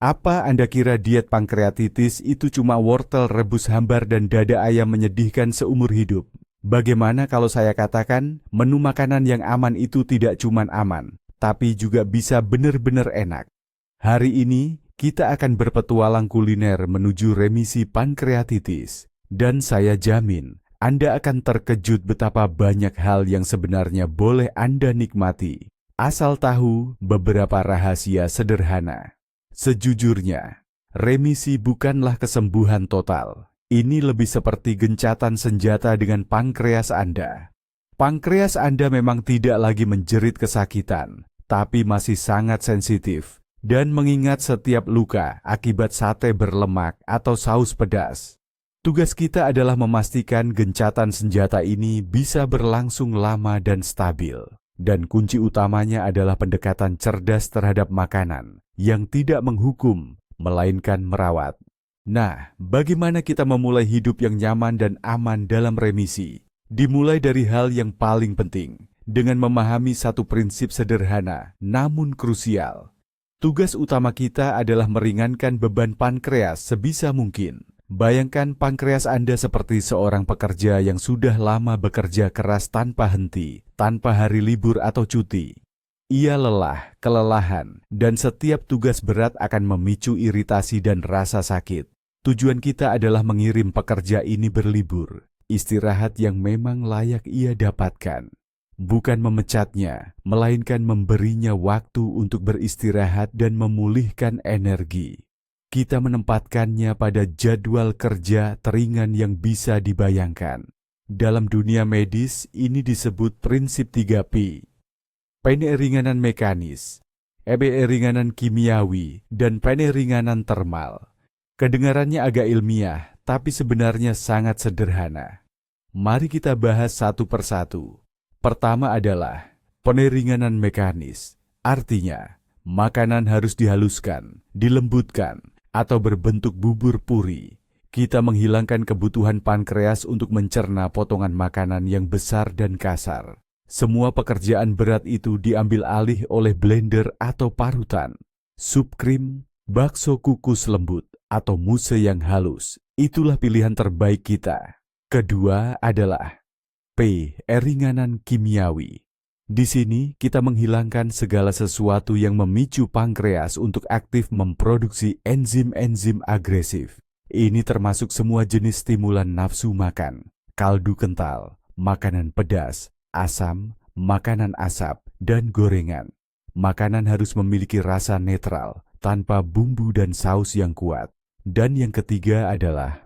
Apa Anda kira diet pankreatitis itu cuma wortel rebus hambar dan dada ayam menyedihkan seumur hidup? Bagaimana kalau saya katakan menu makanan yang aman itu tidak cuma aman, tapi juga bisa benar-benar enak? Hari ini, kita akan berpetualang kuliner menuju remisi pankreatitis. Dan saya jamin, Anda akan terkejut betapa banyak hal yang sebenarnya boleh Anda nikmati. Asal tahu beberapa rahasia sederhana. Sejujurnya, remisi bukanlah kesembuhan total. Ini lebih seperti gencatan senjata dengan pankreas Anda. Pankreas Anda memang tidak lagi menjerit kesakitan, tapi masih sangat sensitif dan mengingat setiap luka akibat sate berlemak atau saus pedas. Tugas kita adalah memastikan gencatan senjata ini bisa berlangsung lama dan stabil. Dan kunci utamanya adalah pendekatan cerdas terhadap makanan yang tidak menghukum, melainkan merawat. Nah, bagaimana kita memulai hidup yang nyaman dan aman dalam remisi? Dimulai dari hal yang paling penting, dengan memahami satu prinsip sederhana namun krusial. Tugas utama kita adalah meringankan beban pankreas sebisa mungkin. Bayangkan pankreas Anda seperti seorang pekerja yang sudah lama bekerja keras tanpa henti, tanpa hari libur atau cuti. Ia lelah, kelelahan, dan setiap tugas berat akan memicu iritasi dan rasa sakit. Tujuan kita adalah mengirim pekerja ini berlibur, istirahat yang memang layak ia dapatkan. Bukan memecatnya, melainkan memberinya waktu untuk beristirahat dan memulihkan energi. Kita menempatkannya pada jadwal kerja teringan yang bisa dibayangkan. Dalam dunia medis, ini disebut prinsip 3P. Peneringanan mekanis, ringanan kimiawi, dan peneringanan termal. Kedengarannya agak ilmiah, tapi sebenarnya sangat sederhana. Mari kita bahas satu persatu. Pertama adalah peneringanan mekanis. Artinya, makanan harus dihaluskan, dilembutkan, atau berbentuk bubur puri. Kita menghilangkan kebutuhan pankreas untuk mencerna potongan makanan yang besar dan kasar. Semua pekerjaan berat itu diambil alih oleh blender atau parutan. Sup krim, bakso kukus lembut, atau mousse yang halus. Itulah pilihan terbaik kita. Kedua adalah ringanan kimiawi. Di sini kita menghilangkan segala sesuatu yang memicu pankreas untuk aktif memproduksi enzim-enzim agresif. Ini termasuk semua jenis stimulan nafsu makan, kaldu kental, makanan pedas, asam, makanan asap, dan gorengan. Makanan harus memiliki rasa netral, tanpa bumbu dan saus yang kuat. Dan yang ketiga adalah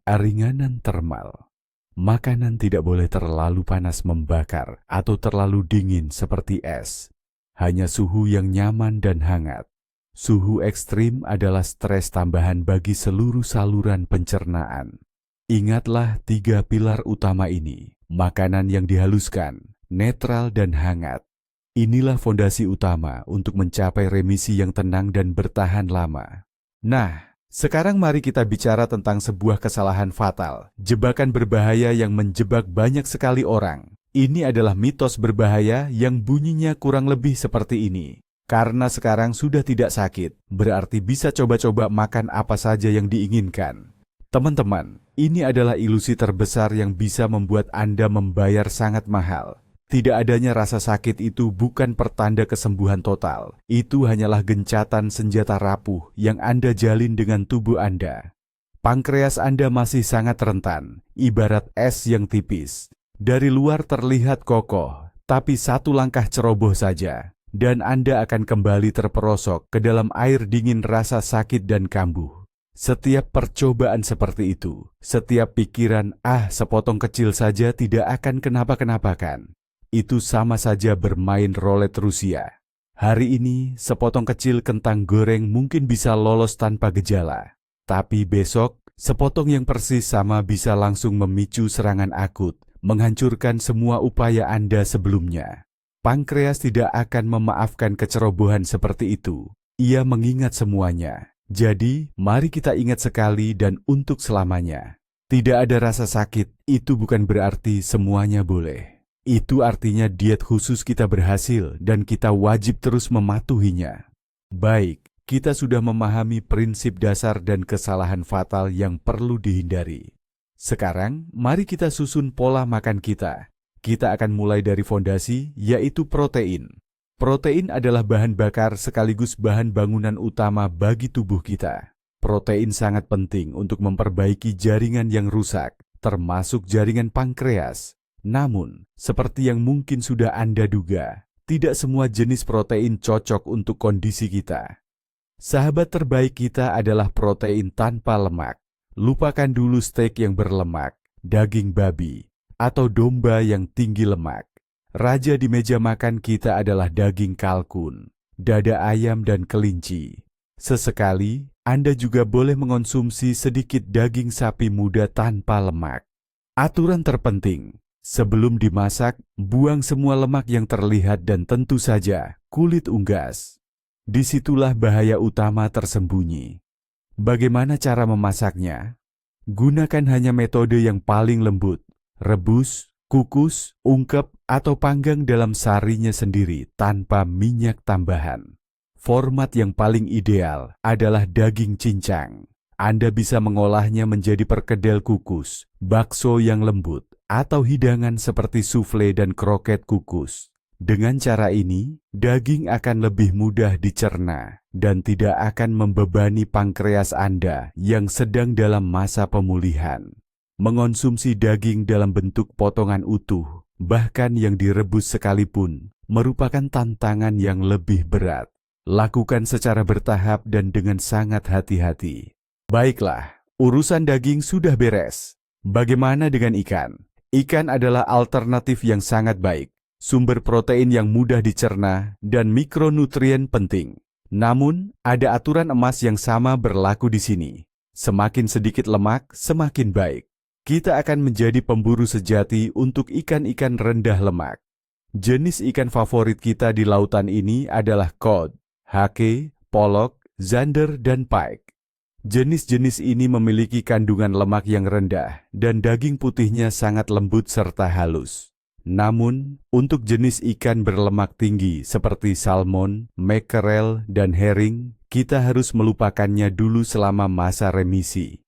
ringanan termal. Makanan tidak boleh terlalu panas membakar atau terlalu dingin seperti es. Hanya suhu yang nyaman dan hangat. Suhu ekstrim adalah stres tambahan bagi seluruh saluran pencernaan. Ingatlah 3 pilar utama ini. Makanan yang dihaluskan, netral dan hangat. Inilah fondasi utama untuk mencapai remisi yang tenang dan bertahan lama. Nah, sekarang mari kita bicara tentang sebuah kesalahan fatal, jebakan berbahaya yang menjebak banyak sekali orang. Ini adalah mitos berbahaya yang bunyinya kurang lebih seperti ini. Karena sekarang sudah tidak sakit, berarti bisa coba-coba makan apa saja yang diinginkan. Teman-teman, ini adalah ilusi terbesar yang bisa membuat Anda membayar sangat mahal. Tidak adanya rasa sakit itu bukan pertanda kesembuhan total. Itu hanyalah gencatan senjata rapuh yang Anda jalin dengan tubuh Anda. Pankreas Anda masih sangat rentan, ibarat es yang tipis. Dari luar terlihat kokoh, tapi satu langkah ceroboh saja, dan Anda akan kembali terperosok ke dalam air dingin rasa sakit dan kambuh. Setiap percobaan seperti itu, setiap pikiran, sepotong kecil saja tidak akan kenapa-kenapakan. Itu sama saja bermain roulette Rusia. Hari ini, sepotong kecil kentang goreng mungkin bisa lolos tanpa gejala. Tapi besok, sepotong yang persis sama bisa langsung memicu serangan akut, menghancurkan semua upaya Anda sebelumnya. Pankreas tidak akan memaafkan kecerobohan seperti itu. Ia mengingat semuanya. Jadi, mari kita ingat sekali dan untuk selamanya. Tidak ada rasa sakit, itu bukan berarti semuanya boleh. Itu artinya diet khusus kita berhasil dan kita wajib terus mematuhinya. Baik, kita sudah memahami prinsip dasar dan kesalahan fatal yang perlu dihindari. Sekarang, mari kita susun pola makan kita. Kita akan mulai dari fondasi, yaitu protein. Protein adalah bahan bakar sekaligus bahan bangunan utama bagi tubuh kita. Protein sangat penting untuk memperbaiki jaringan yang rusak, termasuk jaringan pankreas. Namun, seperti yang mungkin sudah Anda duga, tidak semua jenis protein cocok untuk kondisi kita. Sahabat terbaik kita adalah protein tanpa lemak. Lupakan dulu steak yang berlemak, daging babi, atau domba yang tinggi lemak. Raja di meja makan kita adalah daging kalkun, dada ayam dan kelinci. Sesekali, Anda juga boleh mengonsumsi sedikit daging sapi muda tanpa lemak. Aturan terpenting, sebelum dimasak, buang semua lemak yang terlihat dan tentu saja kulit unggas. Disitulah bahaya utama tersembunyi. Bagaimana cara memasaknya? Gunakan hanya metode yang paling lembut, rebus, kukus, ungkep, atau panggang dalam sarinya sendiri tanpa minyak tambahan. Format yang paling ideal adalah daging cincang. Anda bisa mengolahnya menjadi perkedel kukus, bakso yang lembut, atau hidangan seperti sufle dan kroket kukus. Dengan cara ini, daging akan lebih mudah dicerna dan tidak akan membebani pankreas Anda yang sedang dalam masa pemulihan. Mengonsumsi daging dalam bentuk potongan utuh, bahkan yang direbus sekalipun, merupakan tantangan yang lebih berat. Lakukan secara bertahap dan dengan sangat hati-hati. Baiklah, urusan daging sudah beres. Bagaimana dengan ikan? Ikan adalah alternatif yang sangat baik. Sumber protein yang mudah dicerna dan mikronutrien penting. Namun, ada aturan emas yang sama berlaku di sini. Semakin sedikit lemak, semakin baik. Kita akan menjadi pemburu sejati untuk ikan-ikan rendah lemak. Jenis ikan favorit kita di lautan ini adalah cod, hake, polok, zander, dan pike. Jenis-jenis ini memiliki kandungan lemak yang rendah dan daging putihnya sangat lembut serta halus. Namun, untuk jenis ikan berlemak tinggi seperti salmon, mackerel, dan herring, kita harus melupakannya dulu selama masa remisi.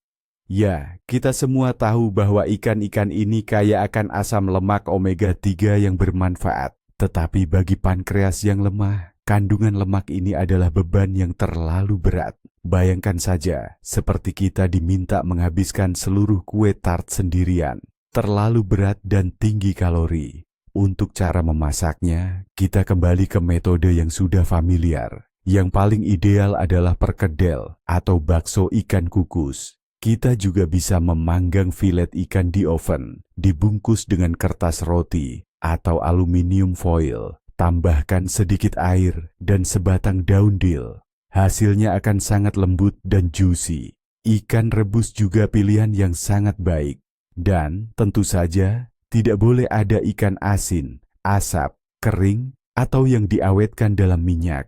Ya, kita semua tahu bahwa ikan-ikan ini kaya akan asam lemak omega 3 yang bermanfaat. Tetapi bagi pankreas yang lemah, kandungan lemak ini adalah beban yang terlalu berat. Bayangkan saja, seperti kita diminta menghabiskan seluruh kue tart sendirian. Terlalu berat dan tinggi kalori. Untuk cara memasaknya, kita kembali ke metode yang sudah familiar. Yang paling ideal adalah perkedel atau bakso ikan kukus. Kita juga bisa memanggang filet ikan di oven, dibungkus dengan kertas roti atau aluminium foil. Tambahkan sedikit air dan sebatang daun dill. Hasilnya akan sangat lembut dan juicy. Ikan rebus juga pilihan yang sangat baik. Dan tentu saja tidak boleh ada ikan asin, asap, kering, atau yang diawetkan dalam minyak.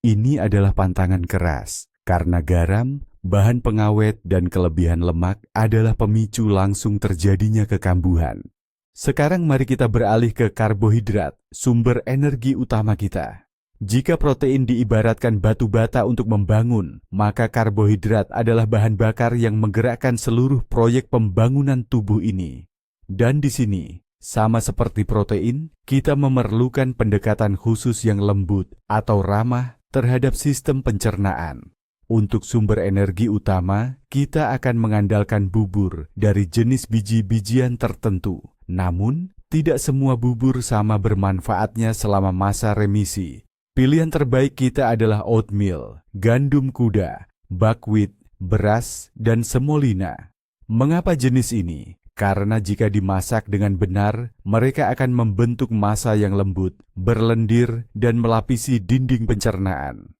Ini adalah pantangan keras, karena garam, bahan pengawet, dan kelebihan lemak adalah pemicu langsung terjadinya kekambuhan. Sekarang mari kita beralih ke karbohidrat, sumber energi utama kita. Jika protein diibaratkan batu bata untuk membangun, maka karbohidrat adalah bahan bakar yang menggerakkan seluruh proyek pembangunan tubuh ini. Dan di sini, sama seperti protein, kita memerlukan pendekatan khusus yang lembut atau ramah terhadap sistem pencernaan. Untuk sumber energi utama, kita akan mengandalkan bubur dari jenis biji-bijian tertentu. Namun, tidak semua bubur sama bermanfaatnya selama masa remisi. Pilihan terbaik kita adalah oatmeal, gandum kuda, buckwheat, beras, dan semolina. Mengapa jenis ini? Karena jika dimasak dengan benar, mereka akan membentuk massa yang lembut, berlendir, dan melapisi dinding pencernaan.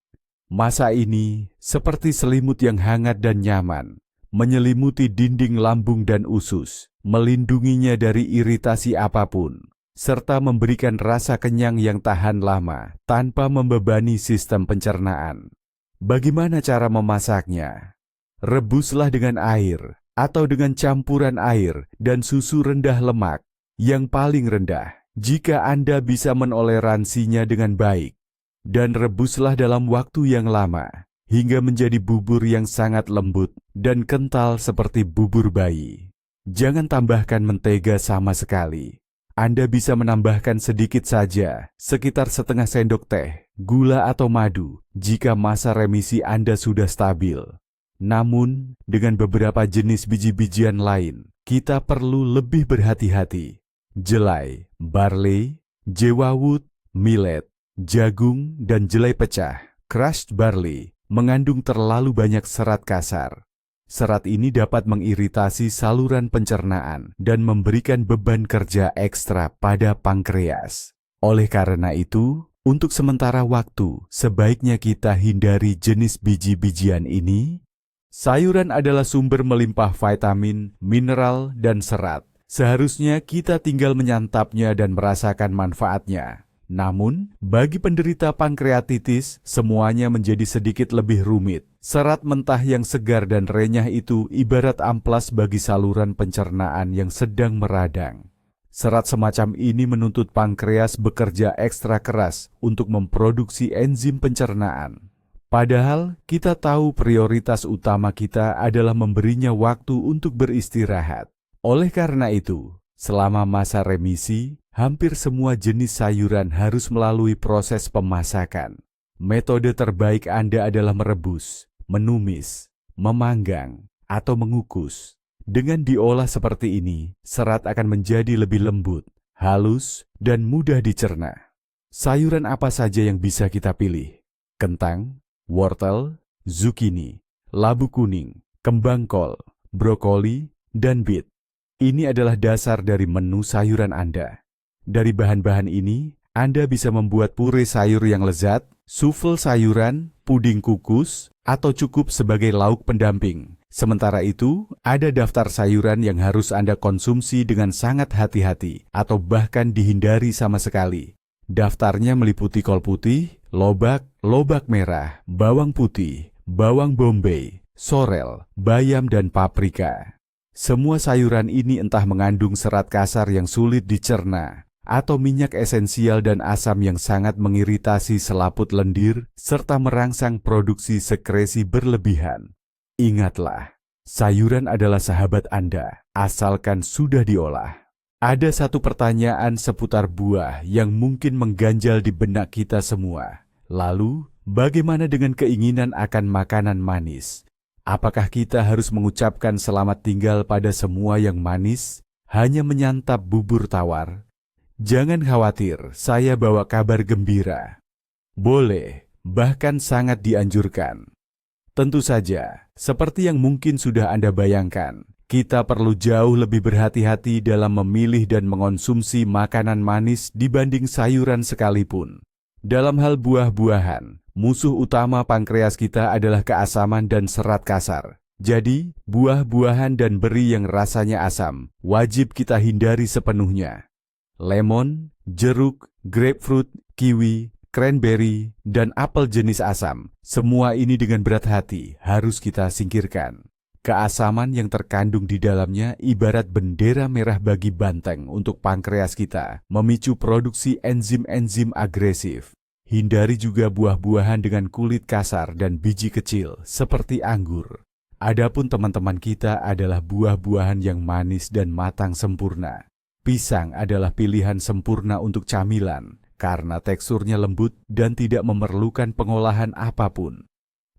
Massa ini seperti selimut yang hangat dan nyaman, menyelimuti dinding lambung dan usus, melindunginya dari iritasi apapun, serta memberikan rasa kenyang yang tahan lama tanpa membebani sistem pencernaan. Bagaimana cara memasaknya? Rebuslah dengan air atau dengan campuran air dan susu rendah lemak yang paling rendah jika Anda bisa menoleransinya dengan baik. Dan rebuslah dalam waktu yang lama. hingga menjadi bubur yang sangat lembut dan kental seperti bubur bayi. Jangan tambahkan mentega sama sekali. Anda bisa menambahkan sedikit saja, sekitar setengah sendok teh, gula atau madu, jika masa remisi Anda sudah stabil. Namun, dengan beberapa jenis biji-bijian lain, kita perlu lebih berhati-hati. Jelai, barley, jewawut, millet, jagung, dan jelai pecah, crushed barley, mengandung terlalu banyak serat kasar. Serat ini dapat mengiritasi saluran pencernaan dan memberikan beban kerja ekstra pada pankreas. Oleh karena itu, untuk sementara waktu, sebaiknya kita hindari jenis biji-bijian ini. Sayuran adalah sumber melimpah vitamin, mineral, dan serat. Seharusnya kita tinggal menyantapnya dan merasakan manfaatnya. Namun, bagi penderita pankreatitis, semuanya menjadi sedikit lebih rumit. Serat mentah yang segar dan renyah itu ibarat amplas bagi saluran pencernaan yang sedang meradang. Serat semacam ini menuntut pankreas bekerja ekstra keras untuk memproduksi enzim pencernaan. Padahal, kita tahu prioritas utama kita adalah memberinya waktu untuk beristirahat. Oleh karena itu, selama masa remisi, hampir semua jenis sayuran harus melalui proses pemasakan. Metode terbaik Anda adalah merebus, menumis, memanggang, atau mengukus. Dengan diolah seperti ini, serat akan menjadi lebih lembut, halus, dan mudah dicerna. Sayuran apa saja yang bisa kita pilih? Kentang, wortel, zucchini, labu kuning, kembang kol, brokoli, dan beet. Ini adalah dasar dari menu sayuran Anda. Dari bahan-bahan ini, Anda bisa membuat puree sayur yang lezat, sufle sayuran, puding kukus, atau cukup sebagai lauk pendamping. Sementara itu, ada daftar sayuran yang harus Anda konsumsi dengan sangat hati-hati atau bahkan dihindari sama sekali. Daftarnya meliputi kol putih, lobak, lobak merah, bawang putih, bawang bombay, sorel, bayam, dan paprika. Semua sayuran ini entah mengandung serat kasar yang sulit dicerna, atau minyak esensial dan asam yang sangat mengiritasi selaput lendir, serta merangsang produksi sekresi berlebihan. Ingatlah, sayuran adalah sahabat Anda, asalkan sudah diolah. Ada satu pertanyaan seputar buah yang mungkin mengganjal di benak kita semua. Lalu, bagaimana dengan keinginan akan makanan manis? Apakah kita harus mengucapkan selamat tinggal pada semua yang manis, hanya menyantap bubur tawar? Jangan khawatir, saya bawa kabar gembira. Boleh, bahkan sangat dianjurkan. Tentu saja, seperti yang mungkin sudah Anda bayangkan, kita perlu jauh lebih berhati-hati dalam memilih dan mengonsumsi makanan manis dibanding sayuran sekalipun. Dalam hal buah-buahan, musuh utama pankreas kita adalah keasaman dan serat kasar. Jadi, buah-buahan dan beri yang rasanya asam wajib kita hindari sepenuhnya. Lemon, jeruk, grapefruit, kiwi, cranberry, dan apel jenis asam, semua ini dengan berat hati harus kita singkirkan. Keasaman yang terkandung di dalamnya ibarat bendera merah bagi banteng untuk pankreas kita, memicu produksi enzim-enzim agresif. Hindari juga buah-buahan dengan kulit kasar dan biji kecil seperti anggur. Adapun teman-teman kita adalah buah-buahan yang manis dan matang sempurna. Pisang adalah pilihan sempurna untuk camilan karena teksturnya lembut dan tidak memerlukan pengolahan apapun.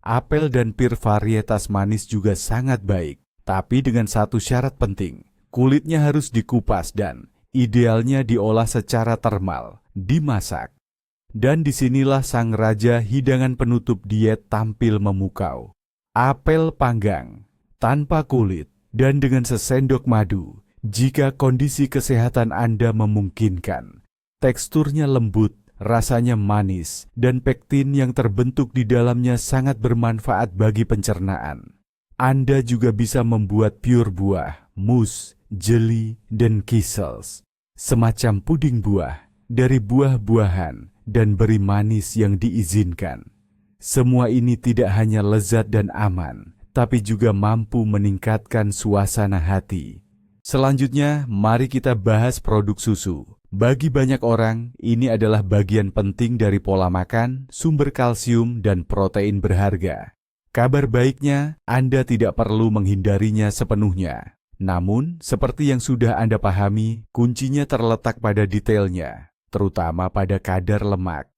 Apel dan pir varietas manis juga sangat baik, tapi dengan satu syarat penting, kulitnya harus dikupas dan idealnya diolah secara termal, dimasak. Dan disinilah sang raja hidangan penutup diet tampil memukau. Apel panggang, tanpa kulit, dan dengan sesendok madu, jika kondisi kesehatan Anda memungkinkan. Teksturnya lembut, rasanya manis, dan pektin yang terbentuk di dalamnya sangat bermanfaat bagi pencernaan. Anda juga bisa membuat pure buah, mousse, jelly, dan kissels. Semacam puding buah, dari buah-buahan, dan beri manis yang diizinkan. Semua ini tidak hanya lezat dan aman, tapi juga mampu meningkatkan suasana hati. Selanjutnya, mari kita bahas produk susu. Bagi banyak orang, ini adalah bagian penting dari pola makan, sumber kalsium, dan protein berharga. Kabar baiknya, Anda tidak perlu menghindarinya sepenuhnya. Namun, seperti yang sudah Anda pahami, kuncinya terletak pada detailnya, terutama pada kadar lemak.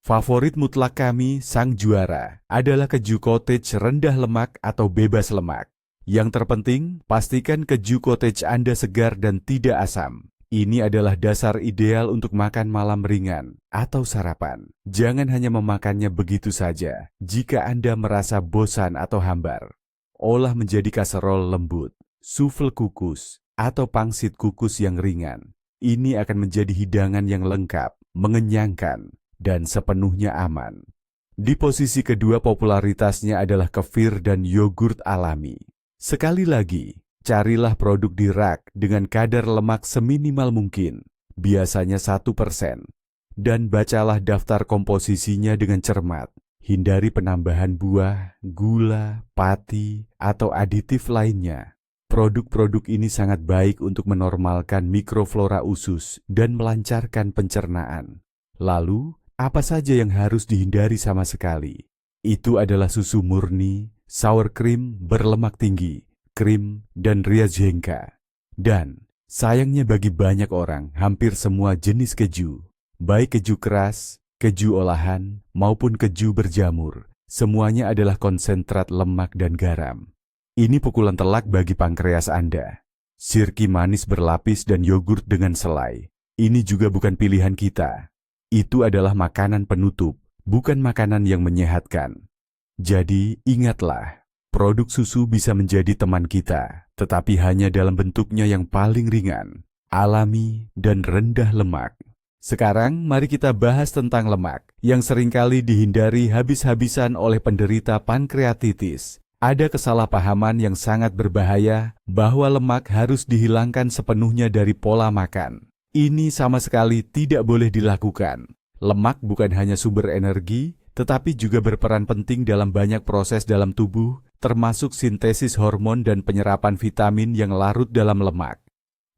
Favorit mutlak kami, sang juara, adalah keju cottage rendah lemak atau bebas lemak. Yang terpenting, pastikan keju cottage Anda segar dan tidak asam. Ini adalah dasar ideal untuk makan malam ringan atau sarapan. Jangan hanya memakannya begitu saja. Jika Anda merasa bosan atau hambar, olah menjadi kaserol lembut, sufle kukus, atau pangsit kukus yang ringan. Ini akan menjadi hidangan yang lengkap, mengenyangkan, dan sepenuhnya aman. Di posisi kedua popularitasnya adalah kefir dan yogurt alami. Sekali lagi, carilah produk di rak dengan kadar lemak seminimal mungkin, biasanya 1%. Dan bacalah daftar komposisinya dengan cermat. Hindari penambahan buah, gula, pati, atau aditif lainnya. Produk-produk ini sangat baik untuk menormalkan mikroflora usus dan melancarkan pencernaan. Lalu, apa saja yang harus dihindari sama sekali? Itu adalah susu murni, sour cream berlemak tinggi, krim, dan riajenka. Dan, sayangnya bagi banyak orang, hampir semua jenis keju, baik keju keras, keju olahan, maupun keju berjamur, semuanya adalah konsentrat lemak dan garam. Ini pukulan telak bagi pankreas Anda. Sirki manis berlapis dan yogurt dengan selai. Ini juga bukan pilihan kita. Itu adalah makanan penutup, bukan makanan yang menyehatkan. Jadi, ingatlah, produk susu bisa menjadi teman kita, tetapi hanya dalam bentuknya yang paling ringan, alami, dan rendah lemak. Sekarang, mari kita bahas tentang lemak, yang seringkali dihindari habis-habisan oleh penderita pankreatitis. Ada kesalahpahaman yang sangat berbahaya bahwa lemak harus dihilangkan sepenuhnya dari pola makan. Ini sama sekali tidak boleh dilakukan. Lemak bukan hanya sumber energi, tetapi juga berperan penting dalam banyak proses dalam tubuh, termasuk sintesis hormon dan penyerapan vitamin yang larut dalam lemak.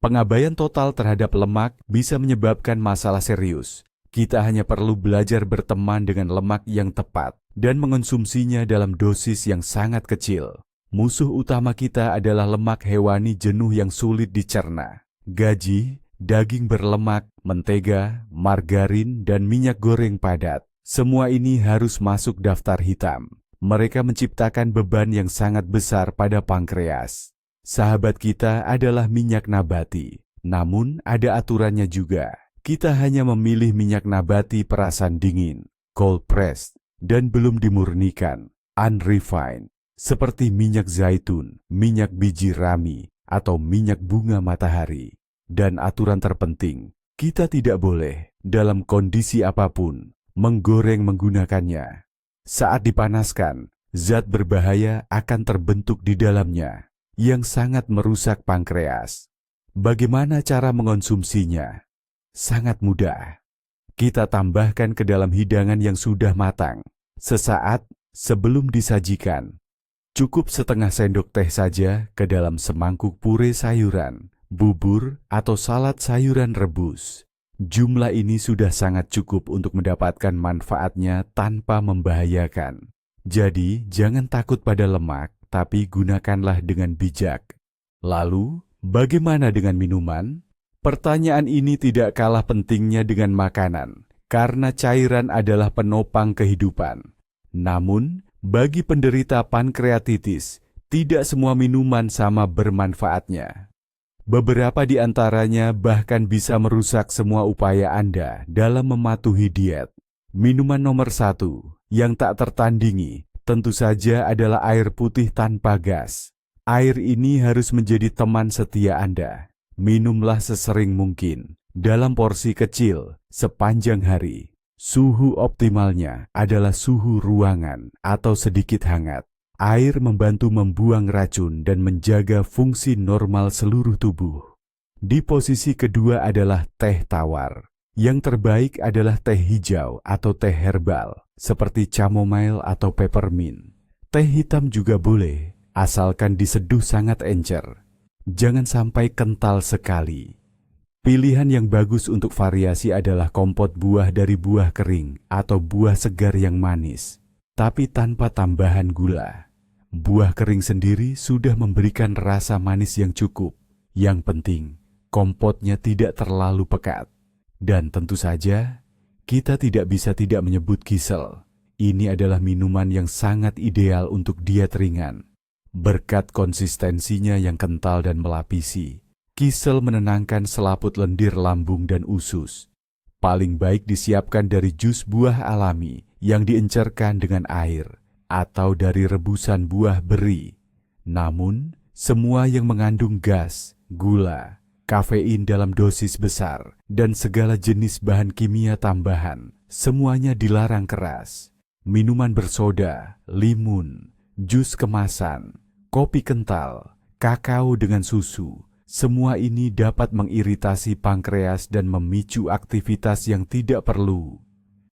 Pengabaian total terhadap lemak bisa menyebabkan masalah serius. Kita hanya perlu belajar berteman dengan lemak yang tepat dan mengonsumsinya dalam dosis yang sangat kecil. Musuh utama kita adalah lemak hewani jenuh yang sulit dicerna. Gaji, daging berlemak, mentega, margarin, dan minyak goreng padat. Semua ini harus masuk daftar hitam. Mereka menciptakan beban yang sangat besar pada pankreas. Sahabat kita adalah minyak nabati. Namun ada aturannya juga. Kita hanya memilih minyak nabati perasan dingin, cold pressed, dan belum dimurnikan, unrefined, seperti minyak zaitun, minyak biji rami, atau minyak bunga matahari. Dan aturan terpenting, kita tidak boleh, dalam kondisi apapun, menggoreng menggunakannya. Saat dipanaskan, zat berbahaya akan terbentuk di dalamnya, yang sangat merusak pankreas. Bagaimana cara mengonsumsinya? Sangat mudah. Kita tambahkan ke dalam hidangan yang sudah matang, sesaat sebelum disajikan. Cukup setengah sendok teh saja ke dalam semangkuk pure sayuran, bubur, atau salad sayuran rebus. Jumlah ini sudah sangat cukup untuk mendapatkan manfaatnya tanpa membahayakan. Jadi, jangan takut pada lemak, tapi gunakanlah dengan bijak. Lalu, bagaimana dengan minuman? Pertanyaan ini tidak kalah pentingnya dengan makanan, karena cairan adalah penopang kehidupan. Namun, bagi penderita pankreatitis, tidak semua minuman sama bermanfaatnya. Beberapa di antaranya bahkan bisa merusak semua upaya Anda dalam mematuhi diet. Minuman nomor 1 yang tak tertandingi tentu saja adalah air putih tanpa gas. Air ini harus menjadi teman setia Anda. Minumlah sesering mungkin, dalam porsi kecil, sepanjang hari. Suhu optimalnya adalah suhu ruangan atau sedikit hangat. Air membantu membuang racun dan menjaga fungsi normal seluruh tubuh. Di posisi kedua adalah teh tawar. Yang terbaik adalah teh hijau atau teh herbal, seperti chamomile atau peppermint. Teh hitam juga boleh, asalkan diseduh sangat encer. Jangan sampai kental sekali. Pilihan yang bagus untuk variasi adalah kompot buah dari buah kering atau buah segar yang manis, tapi tanpa tambahan gula. Buah kering sendiri sudah memberikan rasa manis yang cukup. Yang penting, kompotnya tidak terlalu pekat. Dan tentu saja, kita tidak bisa tidak menyebut Kisel. Ini adalah minuman yang sangat ideal untuk diet ringan. Berkat konsistensinya yang kental dan melapisi, Kisel menenangkan selaput lendir lambung dan usus. Paling baik disiapkan dari jus buah alami yang diencerkan dengan air atau dari rebusan buah beri. Namun, semua yang mengandung gas, gula, kafein dalam dosis besar, dan segala jenis bahan kimia tambahan, semuanya dilarang keras. Minuman bersoda, limun, jus kemasan, kopi kental, kakao dengan susu, semua ini dapat mengiritasi pankreas dan memicu aktivitas yang tidak perlu.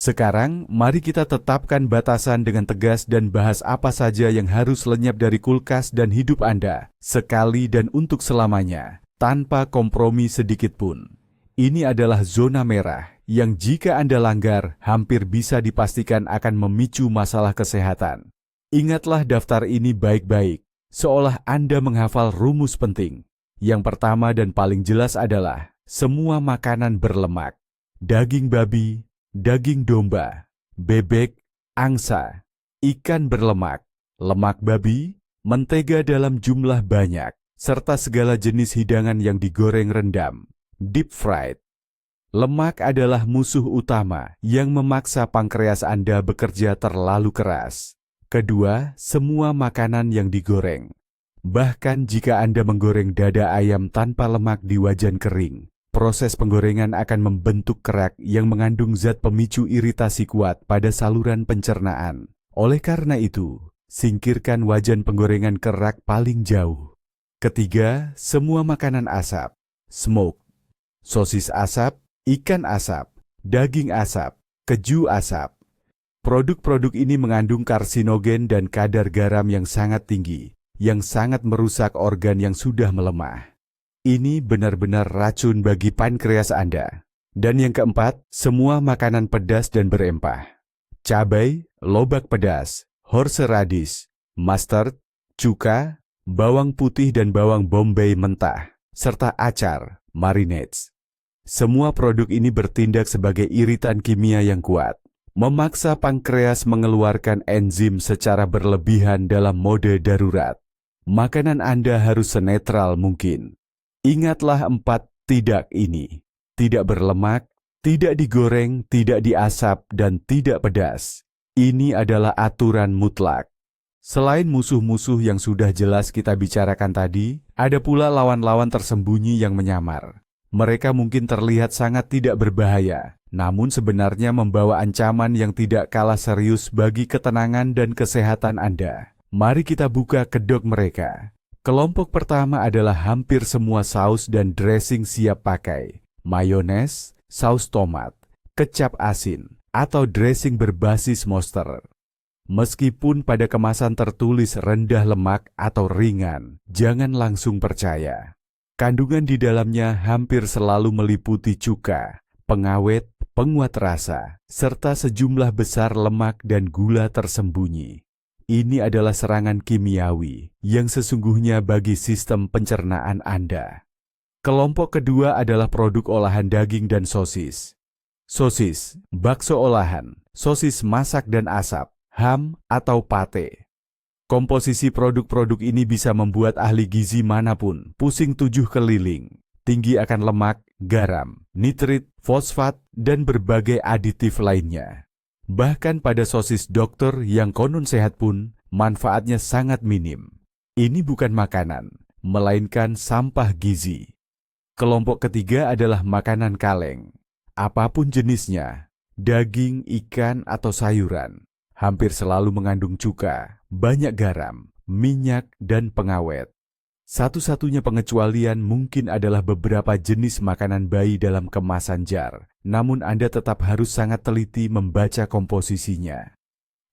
Sekarang, mari kita tetapkan batasan dengan tegas dan bahas apa saja yang harus lenyap dari kulkas dan hidup Anda, sekali dan untuk selamanya, tanpa kompromi sedikit pun. Ini adalah zona merah yang jika Anda langgar, hampir bisa dipastikan akan memicu masalah kesehatan. Ingatlah daftar ini baik-baik, seolah Anda menghafal rumus penting. Yang pertama dan paling jelas adalah semua makanan berlemak. Daging babi, daging domba, bebek, angsa, ikan berlemak, lemak babi, mentega dalam jumlah banyak, serta segala jenis hidangan yang digoreng rendam, deep fried. Lemak adalah musuh utama yang memaksa pankreas Anda bekerja terlalu keras. Kedua, semua makanan yang digoreng. Bahkan jika Anda menggoreng dada ayam tanpa lemak di wajan kering, proses penggorengan akan membentuk kerak yang mengandung zat pemicu iritasi kuat pada saluran pencernaan. Oleh karena itu, singkirkan wajan penggorengan kerak paling jauh. Ketiga, semua makanan asap, smoke, sosis asap, ikan asap, daging asap, keju asap. Produk-produk ini mengandung karsinogen dan kadar garam yang sangat tinggi, yang sangat merusak organ yang sudah melemah. Ini benar-benar racun bagi pankreas Anda. Dan yang keempat, semua makanan pedas dan berempah. Cabai, lobak pedas, horseradish, mustard, cuka, bawang putih dan bawang bombay mentah, serta acar, marinades. Semua produk ini bertindak sebagai iritan kimia yang kuat, memaksa pankreas mengeluarkan enzim secara berlebihan dalam mode darurat. Makanan Anda harus senetral mungkin. Ingatlah 4 tidak ini. Tidak berlemak, tidak digoreng, tidak diasap, dan tidak pedas. Ini adalah aturan mutlak. Selain musuh-musuh yang sudah jelas kita bicarakan tadi, ada pula lawan-lawan tersembunyi yang menyamar. Mereka mungkin terlihat sangat tidak berbahaya, namun sebenarnya membawa ancaman yang tidak kalah serius bagi ketenangan dan kesehatan Anda. Mari kita buka kedok mereka. Kelompok pertama adalah hampir semua saus dan dressing siap pakai. Mayones, saus tomat, kecap asin, atau dressing berbasis monster. Meskipun pada kemasan tertulis rendah lemak atau ringan, jangan langsung percaya. Kandungan di dalamnya hampir selalu meliputi cuka, pengawet, penguat rasa, serta sejumlah besar lemak dan gula tersembunyi. Ini adalah serangan kimiawi yang sesungguhnya bagi sistem pencernaan Anda. Kelompok kedua adalah produk olahan daging dan sosis. Sosis, bakso olahan, sosis masak dan asap, ham atau pate. Komposisi produk-produk ini bisa membuat ahli gizi manapun pusing 7 keliling. Tinggi akan lemak, garam, nitrit, fosfat, dan berbagai aditif lainnya. Bahkan pada sosis dokter yang konon sehat pun, manfaatnya sangat minim. Ini bukan makanan, melainkan sampah gizi. Kelompok ketiga adalah makanan kaleng. Apapun jenisnya, daging, ikan, atau sayuran, hampir selalu mengandung cuka, banyak garam, minyak, dan pengawet. Satu-satunya pengecualian mungkin adalah beberapa jenis makanan bayi dalam kemasan jar, namun Anda tetap harus sangat teliti membaca komposisinya.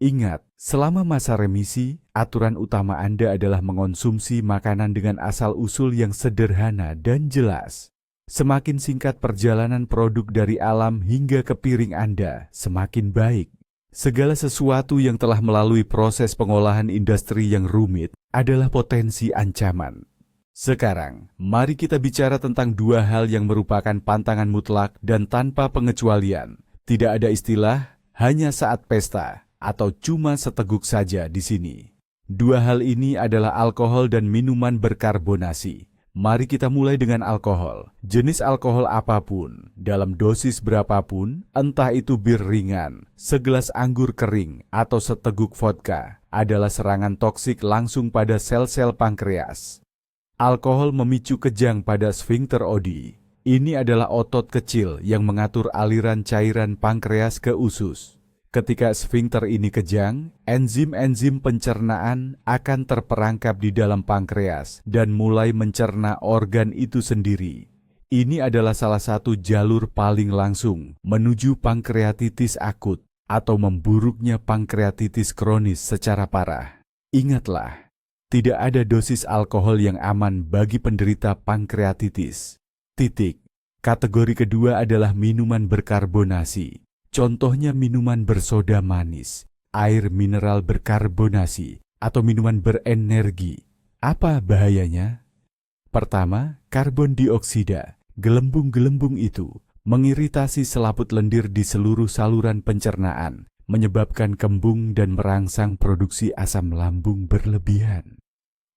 Ingat, selama masa remisi, aturan utama Anda adalah mengonsumsi makanan dengan asal-usul yang sederhana dan jelas. Semakin singkat perjalanan produk dari alam hingga ke piring Anda, semakin baik. Segala sesuatu yang telah melalui proses pengolahan industri yang rumit adalah potensi ancaman. Sekarang, mari kita bicara tentang dua hal yang merupakan pantangan mutlak dan tanpa pengecualian. Tidak ada istilah hanya saat pesta atau cuma seteguk saja di sini. Dua hal ini adalah alkohol dan minuman berkarbonasi. Mari kita mulai dengan alkohol. Jenis alkohol apapun, dalam dosis berapapun, entah itu bir ringan, segelas anggur kering, atau seteguk vodka, adalah serangan toksik langsung pada sel-sel pankreas. Alkohol memicu kejang pada sfinkter Oddi. Ini adalah otot kecil yang mengatur aliran cairan pankreas ke usus. Ketika sfinkter ini kejang, enzim-enzim pencernaan akan terperangkap di dalam pankreas dan mulai mencerna organ itu sendiri. Ini adalah salah satu jalur paling langsung menuju pankreatitis akut atau memburuknya pankreatitis kronis secara parah. Ingatlah, tidak ada dosis alkohol yang aman bagi penderita pankreatitis. Titik. Kategori kedua adalah minuman berkarbonasi. Contohnya minuman bersoda manis, air mineral berkarbonasi, atau minuman berenergi. Apa bahayanya? Pertama, karbon dioksida, gelembung-gelembung itu, mengiritasi selaput lendir di seluruh saluran pencernaan, menyebabkan kembung dan merangsang produksi asam lambung berlebihan.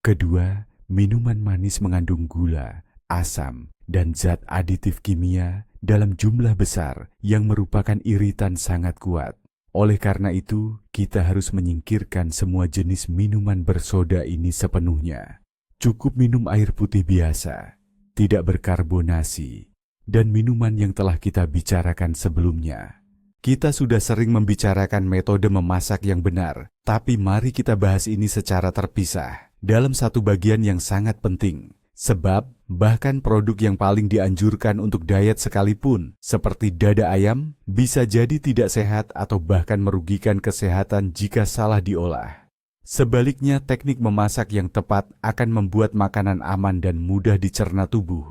Kedua, minuman manis mengandung gula, asam, dan zat aditif kimia dalam jumlah besar yang merupakan iritan sangat kuat. Oleh karena itu, kita harus menyingkirkan semua jenis minuman bersoda ini sepenuhnya. Cukup minum air putih biasa, tidak berkarbonasi, dan minuman yang telah kita bicarakan sebelumnya. Kita sudah sering membicarakan metode memasak yang benar, tapi mari kita bahas ini secara terpisah dalam satu bagian yang sangat penting. Sebab, bahkan produk yang paling dianjurkan untuk diet sekalipun, seperti dada ayam, bisa jadi tidak sehat atau bahkan merugikan kesehatan jika salah diolah. Sebaliknya, teknik memasak yang tepat akan membuat makanan aman dan mudah dicerna tubuh.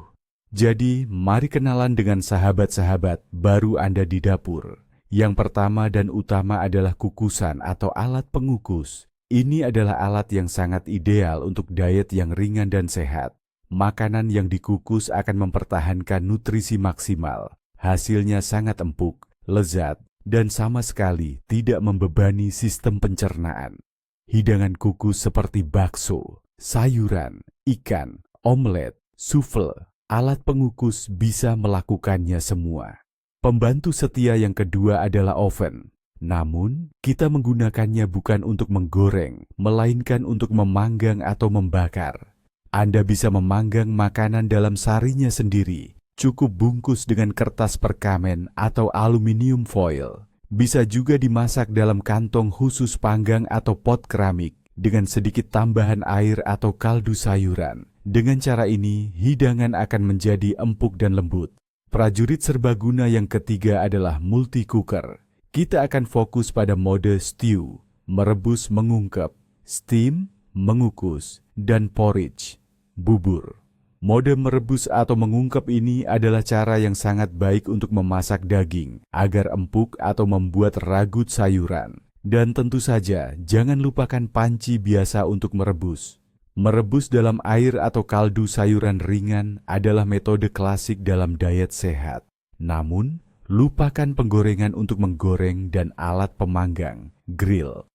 Jadi, mari kenalan dengan sahabat-sahabat baru Anda di dapur. Yang pertama dan utama adalah kukusan atau alat pengukus. Ini adalah alat yang sangat ideal untuk diet yang ringan dan sehat. Makanan yang dikukus akan mempertahankan nutrisi maksimal. Hasilnya sangat empuk, lezat, dan sama sekali tidak membebani sistem pencernaan. Hidangan kukus seperti bakso, sayuran, ikan, omelet, souffle, alat pengukus bisa melakukannya semua. Pembantu setia yang kedua adalah oven. Namun, kita menggunakannya bukan untuk menggoreng, melainkan untuk memanggang atau membakar. Anda bisa memanggang makanan dalam sarinya sendiri. Cukup bungkus dengan kertas perkamen atau aluminium foil. Bisa juga dimasak dalam kantong khusus panggang atau pot keramik dengan sedikit tambahan air atau kaldu sayuran. Dengan cara ini, hidangan akan menjadi empuk dan lembut. Prajurit serbaguna yang ketiga adalah multi cooker. Kita akan fokus pada mode stew, merebus mengungkep, steam, mengukus, dan porridge, bubur. Mode merebus atau mengungkep ini adalah cara yang sangat baik untuk memasak daging agar empuk atau membuat ragut sayuran. Dan tentu saja, jangan lupakan panci biasa untuk merebus. Merebus dalam air atau kaldu sayuran ringan adalah metode klasik dalam diet sehat. Namun, lupakan penggorengan untuk menggoreng dan alat pemanggang, grill.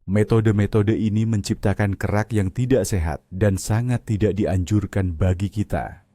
Metode-metode ini menciptakan kerak yang tidak sehat dan sangat tidak dianjurkan bagi kita.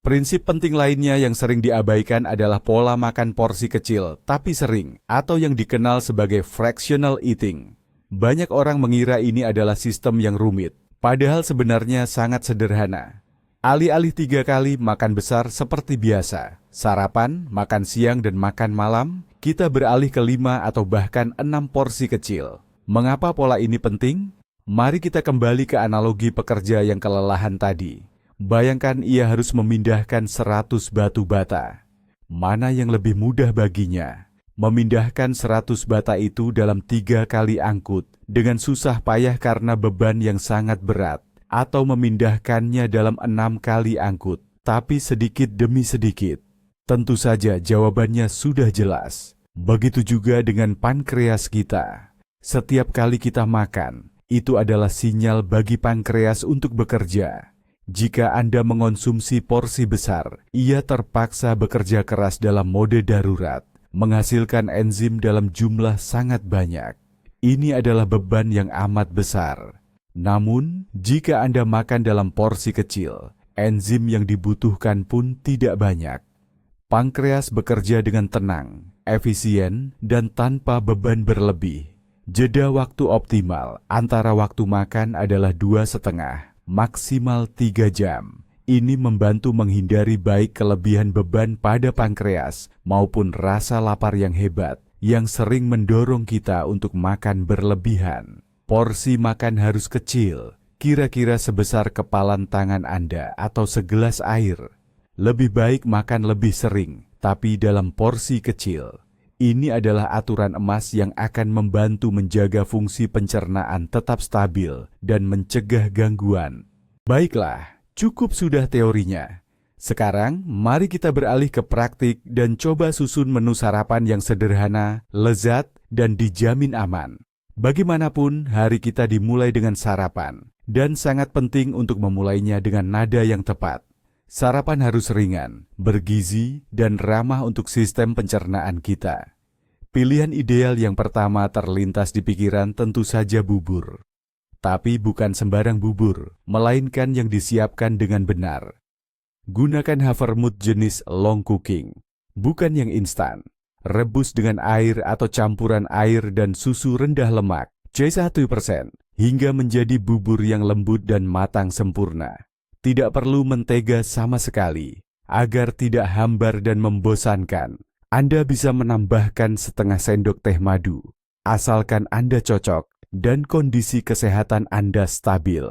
Prinsip penting lainnya yang sering diabaikan adalah pola makan porsi kecil tapi sering atau yang dikenal sebagai fractional eating. Banyak orang mengira ini adalah sistem yang rumit, padahal sebenarnya sangat sederhana. Alih-alih 3 kali makan besar seperti biasa, sarapan, makan siang, dan makan malam, kita beralih ke 5 atau bahkan 6 porsi kecil. Mengapa pola ini penting? Mari kita kembali ke analogi pekerja yang kelelahan tadi. Bayangkan ia harus memindahkan 100 batu bata. Mana yang lebih mudah baginya? Memindahkan 100 bata itu dalam 3 kali angkut dengan susah payah karena beban yang sangat berat, atau memindahkannya dalam 6 kali angkut, tapi sedikit demi sedikit? Tentu saja jawabannya sudah jelas. Begitu juga dengan pankreas kita. Setiap kali kita makan, itu adalah sinyal bagi pankreas untuk bekerja. Jika Anda mengonsumsi porsi besar, ia terpaksa bekerja keras dalam mode darurat, menghasilkan enzim dalam jumlah sangat banyak. Ini adalah beban yang amat besar. Namun, jika Anda makan dalam porsi kecil, enzim yang dibutuhkan pun tidak banyak. Pankreas bekerja dengan tenang, efisien, dan tanpa beban berlebih. Jeda waktu optimal antara waktu makan adalah 2,5, maksimal 3 jam. Ini membantu menghindari baik kelebihan beban pada pankreas maupun rasa lapar yang hebat yang sering mendorong kita untuk makan berlebihan. Porsi makan harus kecil, kira-kira sebesar kepalan tangan Anda atau segelas air. Lebih baik makan lebih sering, tapi dalam porsi kecil. Ini adalah aturan emas yang akan membantu menjaga fungsi pencernaan tetap stabil dan mencegah gangguan. Baiklah, cukup sudah teorinya. Sekarang, mari kita beralih ke praktik dan coba susun menu sarapan yang sederhana, lezat, dan dijamin aman. Bagaimanapun, hari kita dimulai dengan sarapan, dan sangat penting untuk memulainya dengan nada yang tepat. Sarapan harus ringan, bergizi, dan ramah untuk sistem pencernaan kita. Pilihan ideal yang pertama terlintas di pikiran tentu saja bubur. Tapi bukan sembarang bubur, melainkan yang disiapkan dengan benar. Gunakan havermut jenis long cooking, bukan yang instan. Rebus dengan air atau campuran air dan susu rendah lemak, C1%, hingga menjadi bubur yang lembut dan matang sempurna. Tidak perlu mentega sama sekali, agar tidak hambar dan membosankan. Anda bisa menambahkan setengah sendok teh madu, asalkan Anda cocok dan kondisi kesehatan Anda stabil.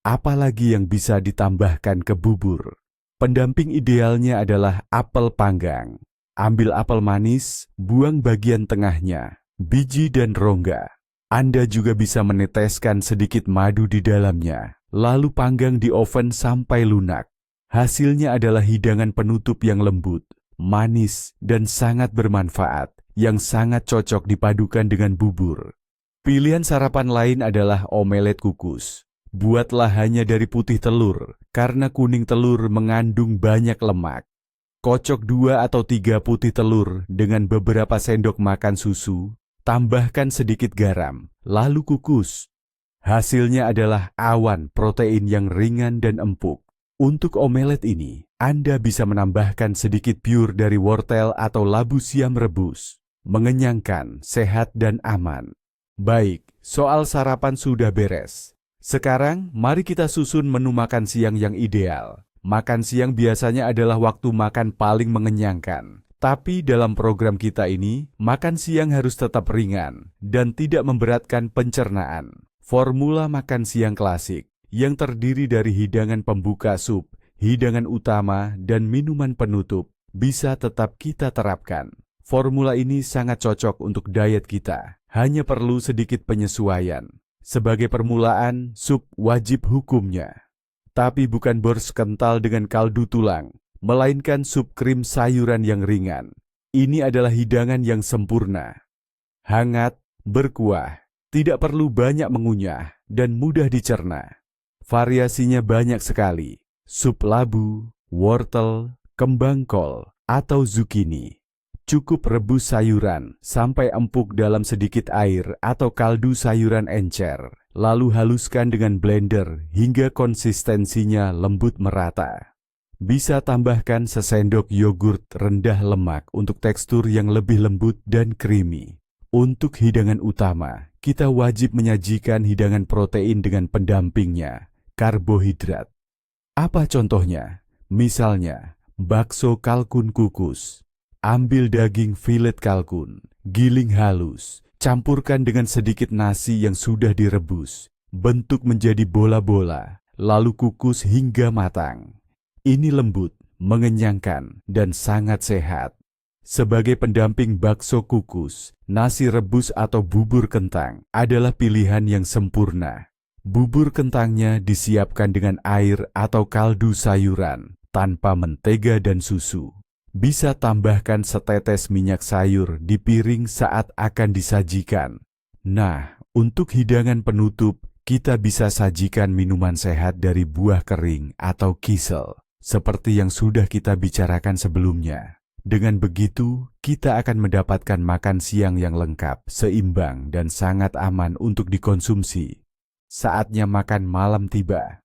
Apalagi yang bisa ditambahkan ke bubur? Pendamping idealnya adalah apel panggang. Ambil apel manis, buang bagian tengahnya, biji dan rongga. Anda juga bisa meneteskan sedikit madu di dalamnya, lalu panggang di oven sampai lunak. Hasilnya adalah hidangan penutup yang lembut, manis, dan sangat bermanfaat, yang sangat cocok dipadukan dengan bubur. Pilihan sarapan lain adalah omelet kukus. Buatlah hanya dari putih telur, karena kuning telur mengandung banyak lemak. Kocok 2 atau 3 putih telur dengan beberapa sendok makan susu, tambahkan sedikit garam, lalu kukus. Hasilnya adalah awan protein yang ringan dan empuk. Untuk omelet ini, Anda bisa menambahkan sedikit pure dari wortel atau labu siam rebus. Mengenyangkan, sehat, dan aman. Baik, soal sarapan sudah beres. Sekarang, mari kita susun menu makan siang yang ideal. Makan siang biasanya adalah waktu makan paling mengenyangkan. Tapi dalam program kita ini, makan siang harus tetap ringan dan tidak memberatkan pencernaan. Formula makan siang klasik yang terdiri dari hidangan pembuka sup, hidangan utama, dan minuman penutup bisa tetap kita terapkan. Formula ini sangat cocok untuk diet kita, hanya perlu sedikit penyesuaian. Sebagai permulaan, sup wajib hukumnya. Tapi bukan bors kental dengan kaldu tulang, melainkan sup krim sayuran yang ringan. Ini adalah hidangan yang sempurna. Hangat, berkuah, tidak perlu banyak mengunyah, dan mudah dicerna. Variasinya banyak sekali. Sup labu, wortel, kembang kol, atau zucchini. Cukup rebus sayuran sampai empuk dalam sedikit air atau kaldu sayuran encer. Lalu haluskan dengan blender hingga konsistensinya lembut merata. Bisa tambahkan sesendok yogurt rendah lemak untuk tekstur yang lebih lembut dan creamy. Untuk hidangan utama, kita wajib menyajikan hidangan protein dengan pendampingnya, karbohidrat. Apa contohnya? Misalnya, bakso kalkun kukus. Ambil daging filet kalkun, giling halus. Campurkan dengan sedikit nasi yang sudah direbus, bentuk menjadi bola-bola, lalu kukus hingga matang. Ini lembut, mengenyangkan, dan sangat sehat. Sebagai pendamping bakso kukus, nasi rebus atau bubur kentang adalah pilihan yang sempurna. Bubur kentangnya disiapkan dengan air atau kaldu sayuran, tanpa mentega dan susu. Bisa tambahkan setetes minyak sayur di piring saat akan disajikan. Nah, untuk hidangan penutup, kita bisa sajikan minuman sehat dari buah kering atau kisel, seperti yang sudah kita bicarakan sebelumnya. Dengan begitu, kita akan mendapatkan makan siang yang lengkap, seimbang, dan sangat aman untuk dikonsumsi. Saatnya makan malam tiba.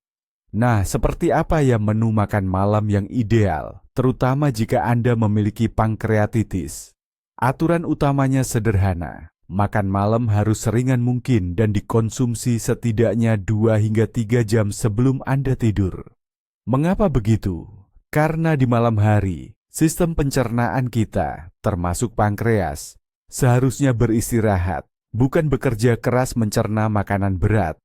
Nah, seperti apa ya menu makan malam yang ideal, terutama jika Anda memiliki pankreatitis? Aturan utamanya sederhana. Makan malam harus seringan mungkin dan dikonsumsi setidaknya 2 hingga 3 jam sebelum Anda tidur. Mengapa begitu? Karena di malam hari, sistem pencernaan kita, termasuk pankreas, seharusnya beristirahat, bukan bekerja keras mencerna makanan berat.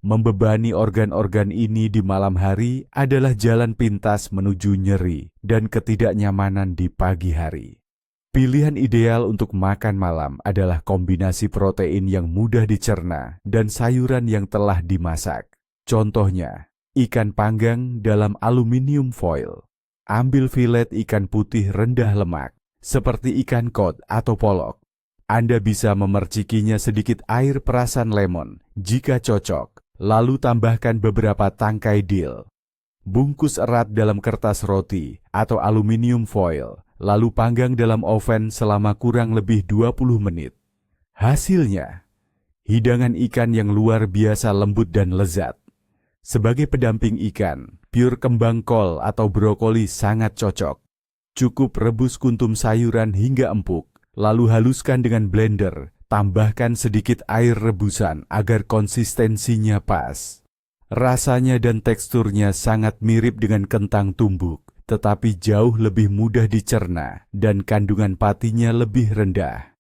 Membebani organ-organ ini di malam hari adalah jalan pintas menuju nyeri dan ketidaknyamanan di pagi hari. Pilihan ideal untuk makan malam adalah kombinasi protein yang mudah dicerna dan sayuran yang telah dimasak. Contohnya, ikan panggang dalam aluminium foil. Ambil filet ikan putih rendah lemak, seperti ikan kod atau polok. Anda bisa memercikinya sedikit air perasan lemon jika cocok. Lalu tambahkan beberapa tangkai dill. Bungkus erat dalam kertas roti atau aluminium foil, lalu panggang dalam oven selama kurang lebih 20 menit. Hasilnya, hidangan ikan yang luar biasa lembut dan lezat. Sebagai pendamping ikan, pure kembang kol atau brokoli sangat cocok. Cukup rebus kuntum sayuran hingga empuk, lalu haluskan dengan blender. Tambahkan sedikit air rebusan agar konsistensinya pas. Rasanya dan teksturnya sangat mirip dengan kentang tumbuk, tetapi jauh lebih mudah dicerna dan kandungan patinya lebih rendah.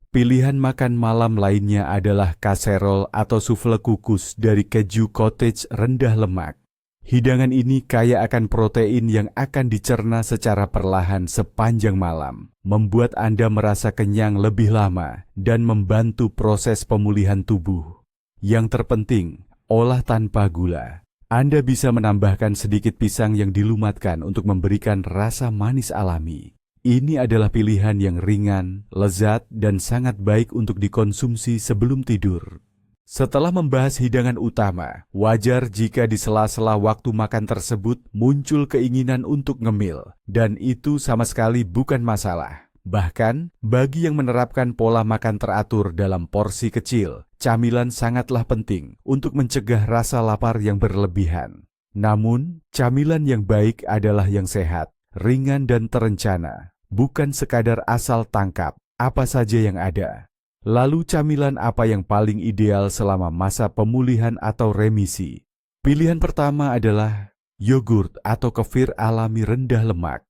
Pilihan makan malam lainnya adalah kaserol atau sufle kukus dari keju cottage rendah lemak. Hidangan ini kaya akan protein yang akan dicerna secara perlahan sepanjang malam, membuat Anda merasa kenyang lebih lama dan membantu proses pemulihan tubuh. Yang terpenting, olah tanpa gula. Anda bisa menambahkan sedikit pisang yang dilumatkan untuk memberikan rasa manis alami. Ini adalah pilihan yang ringan, lezat, dan sangat baik untuk dikonsumsi sebelum tidur. Setelah membahas hidangan utama, wajar jika di sela-sela waktu makan tersebut muncul keinginan untuk ngemil, dan itu sama sekali bukan masalah. Bahkan, bagi yang menerapkan pola makan teratur dalam porsi kecil, camilan sangatlah penting untuk mencegah rasa lapar yang berlebihan. Namun, camilan yang baik adalah yang sehat, ringan dan terencana, bukan sekadar asal tangkap apa saja yang ada. Lalu camilan apa yang paling ideal selama masa pemulihan atau remisi? Pilihan pertama adalah yogurt atau kefir alami rendah lemak.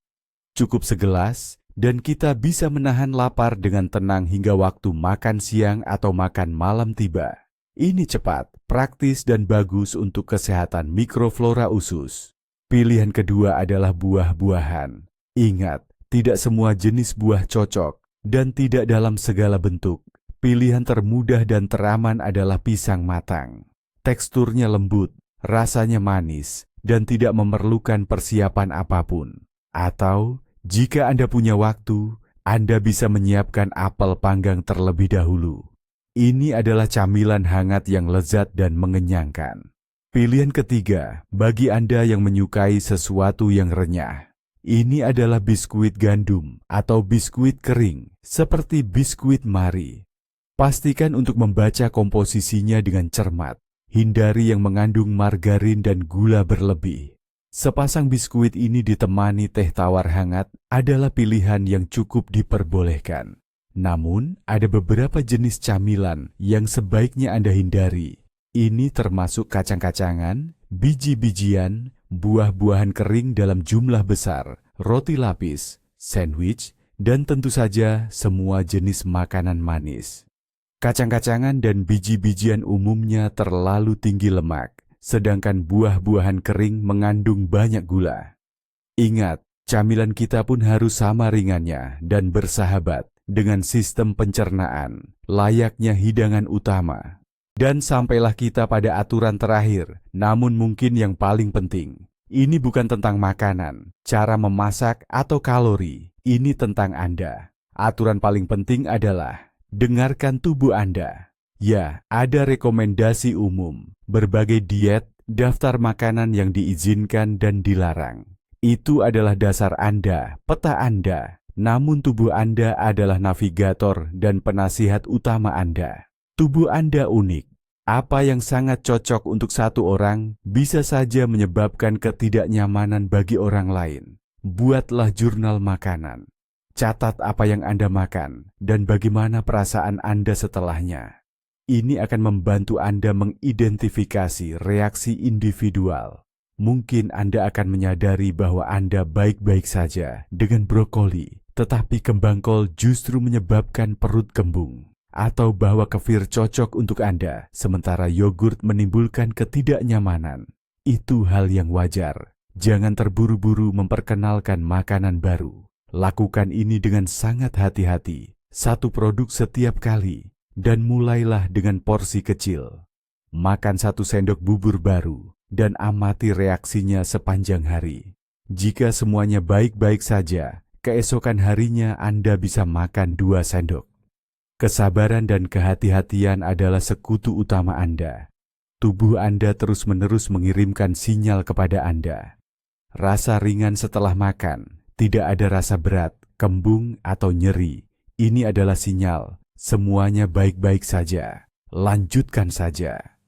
Cukup segelas dan kita bisa menahan lapar dengan tenang hingga waktu makan siang atau makan malam tiba. Ini cepat, praktis dan bagus untuk kesehatan mikroflora usus. Pilihan kedua adalah buah-buahan. Ingat, tidak semua jenis buah cocok dan tidak dalam segala bentuk. Pilihan termudah dan teraman adalah pisang matang. Teksturnya lembut, rasanya manis, dan tidak memerlukan persiapan apapun. Atau, jika Anda punya waktu, Anda bisa menyiapkan apel panggang terlebih dahulu. Ini adalah camilan hangat yang lezat dan mengenyangkan. Pilihan ketiga, bagi Anda yang menyukai sesuatu yang renyah. Ini adalah biskuit gandum atau biskuit kering, seperti biskuit Marie. Pastikan untuk membaca komposisinya dengan cermat. Hindari yang mengandung margarin dan gula berlebih. Sepasang biskuit ini ditemani teh tawar hangat adalah pilihan yang cukup diperbolehkan. Namun, ada beberapa jenis camilan yang sebaiknya Anda hindari. Ini termasuk kacang-kacangan, biji-bijian, buah-buahan kering dalam jumlah besar, roti lapis, sandwich, dan tentu saja semua jenis makanan manis. Kacang-kacangan dan biji-bijian umumnya terlalu tinggi lemak, sedangkan buah-buahan kering mengandung banyak gula. Ingat, camilan kita pun harus sama ringannya dan bersahabat dengan sistem pencernaan, layaknya hidangan utama. Dan sampailah kita pada aturan terakhir, namun mungkin yang paling penting. Ini bukan tentang makanan, cara memasak, atau kalori. Ini tentang Anda. Aturan paling penting adalah dengarkan tubuh Anda. Ya, ada rekomendasi umum, berbagai diet, daftar makanan yang diizinkan dan dilarang. Itu adalah dasar Anda, peta Anda. Namun tubuh Anda adalah navigator dan penasihat utama Anda. Tubuh Anda unik. Apa yang sangat cocok untuk satu orang bisa saja menyebabkan ketidaknyamanan bagi orang lain. Buatlah jurnal makanan. Catat apa yang Anda makan dan bagaimana perasaan Anda setelahnya. Ini akan membantu Anda mengidentifikasi reaksi individual. Mungkin Anda akan menyadari bahwa Anda baik-baik saja dengan brokoli, tetapi kembang kol justru menyebabkan perut kembung. Atau bahwa kefir cocok untuk Anda, sementara yogurt menimbulkan ketidaknyamanan. Itu hal yang wajar. Jangan terburu-buru memperkenalkan makanan baru. Lakukan ini dengan sangat hati-hati, satu produk setiap kali, dan mulailah dengan porsi kecil. Makan 1 sendok bubur baru, dan amati reaksinya sepanjang hari. Jika semuanya baik-baik saja, keesokan harinya Anda bisa makan 2 sendok. Kesabaran dan kehati-hatian adalah sekutu utama Anda. Tubuh Anda terus-menerus mengirimkan sinyal kepada Anda. Rasa ringan setelah makan, tidak ada rasa berat, kembung, atau nyeri. Ini adalah sinyal, semuanya baik-baik saja. Lanjutkan saja.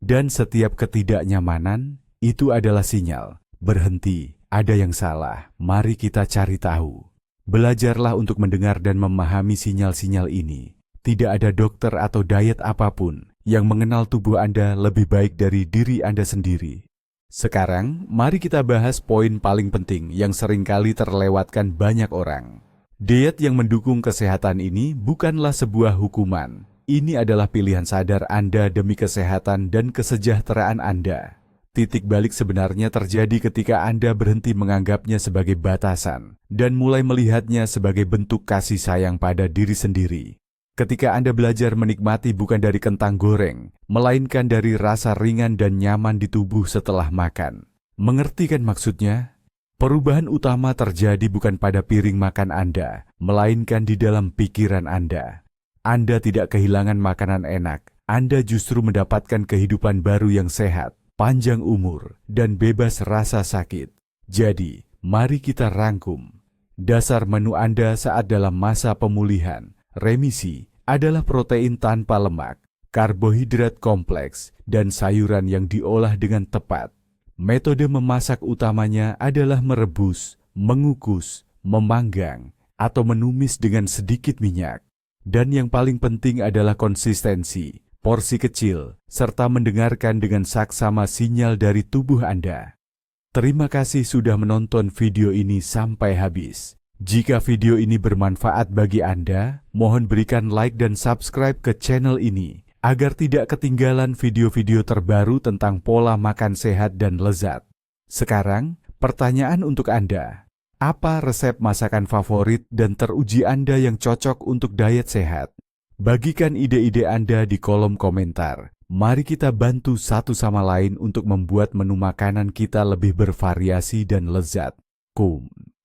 Dan setiap ketidaknyamanan, itu adalah sinyal. Berhenti, ada yang salah, mari kita cari tahu. Belajarlah untuk mendengar dan memahami sinyal-sinyal ini. Tidak ada dokter atau diet apapun yang mengenal tubuh Anda lebih baik dari diri Anda sendiri. Sekarang, mari kita bahas poin paling penting yang seringkali terlewatkan banyak orang. Diet yang mendukung kesehatan ini bukanlah sebuah hukuman. Ini adalah pilihan sadar Anda demi kesehatan dan kesejahteraan Anda. Titik balik sebenarnya terjadi ketika Anda berhenti menganggapnya sebagai batasan dan mulai melihatnya sebagai bentuk kasih sayang pada diri sendiri. Ketika Anda belajar menikmati bukan dari kentang goreng, melainkan dari rasa ringan dan nyaman di tubuh setelah makan. Mengerti kan maksudnya? Perubahan utama terjadi bukan pada piring makan Anda, melainkan di dalam pikiran Anda. Anda tidak kehilangan makanan enak, Anda justru mendapatkan kehidupan baru yang sehat, panjang umur, dan bebas rasa sakit. Jadi, mari kita rangkum. Dasar menu Anda saat dalam masa pemulihan, remisi, adalah protein tanpa lemak, karbohidrat kompleks, dan sayuran yang diolah dengan tepat. Metode memasak utamanya adalah merebus, mengukus, memanggang, atau menumis dengan sedikit minyak. Dan yang paling penting adalah konsistensi, porsi kecil, serta mendengarkan dengan saksama sinyal dari tubuh Anda. Terima kasih sudah menonton video ini sampai habis. Jika video ini bermanfaat bagi Anda, mohon berikan like dan subscribe ke channel ini, agar tidak ketinggalan video-video terbaru tentang pola makan sehat dan lezat. Sekarang, pertanyaan untuk Anda. Apa resep masakan favorit dan teruji Anda yang cocok untuk diet sehat? Bagikan ide-ide Anda di kolom komentar. Mari kita bantu satu sama lain untuk membuat menu makanan kita lebih bervariasi dan lezat. Kum.